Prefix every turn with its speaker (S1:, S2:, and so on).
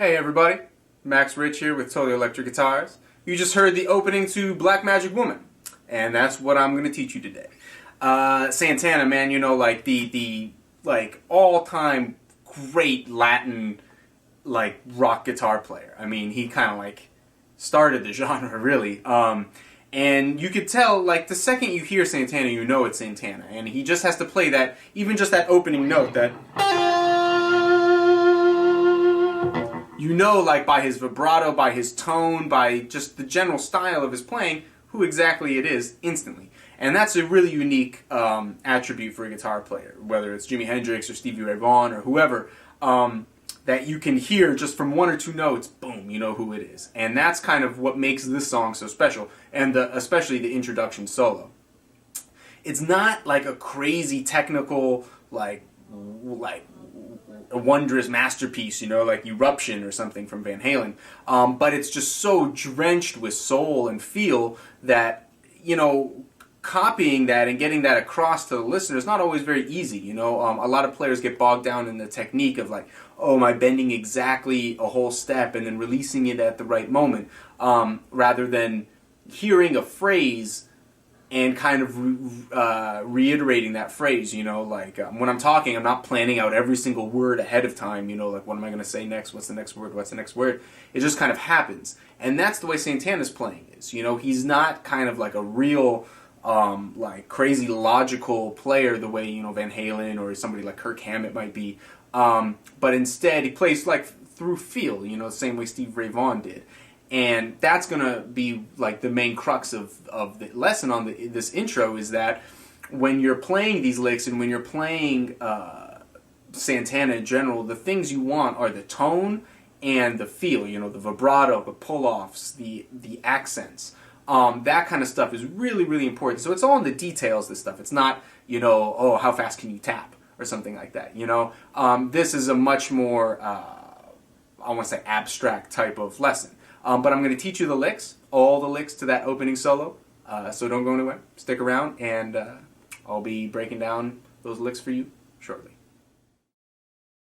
S1: Hey everybody, Max Rich here with Totally Electric Guitars. You just heard the opening to Black Magic Woman, and that's what I'm going to teach you today. Santana, man, you know, like the all-time great Latin rock guitar player. I mean, he kind of started the genre really. And you could tell, like, the second you hear Santana, you know it's Santana, and he just has to play that, even just that opening note, that. You know, like, by his vibrato, by his tone, by just the general style of his playing, who exactly it is instantly. And that's a really unique attribute for a guitar player, whether it's Jimi Hendrix or Stevie Ray Vaughan or whoever, that you can hear just from one or two notes, boom, you know who it is. And that's kind of what makes this song so special, and especially the introduction solo. It's not like a crazy technical, like a wondrous masterpiece, you know, like Eruption or something from Van Halen. But it's just so drenched with soul and feel that, you know, copying that and getting that across to the listener is not always very easy, you know. A lot of players get bogged down in the technique of like, oh, am I bending exactly a whole step and then releasing it at the right moment, rather than hearing a phrase and kind of reiterating that phrase, you know, like when I'm talking, I'm not planning out every single word ahead of time, you know, like what am I going to say next, what's the next word, what's the next word, it just kind of happens. And that's the way Santana's playing is, you know, he's not kind of like a real, like crazy logical player the way, you know, Van Halen or somebody like Kirk Hammett might be, but instead he plays like through feel, you know, the same way Steve Ray Vaughan did. And that's going to be like the main crux of the lesson on this intro, is that when you're playing these licks and when you're playing Santana in general, the things you want are the tone and the feel, you know, the vibrato, the pull-offs, the accents. That kind of stuff is really, really important. So it's all in the details, this stuff. It's not, you know, oh, how fast can you tap or something like that, you know. This is a much more, I want to say, abstract type of lesson. But I'm going to teach you the licks, all the licks to that opening solo, so don't go anywhere. Stick around, and I'll be breaking down those licks for you shortly.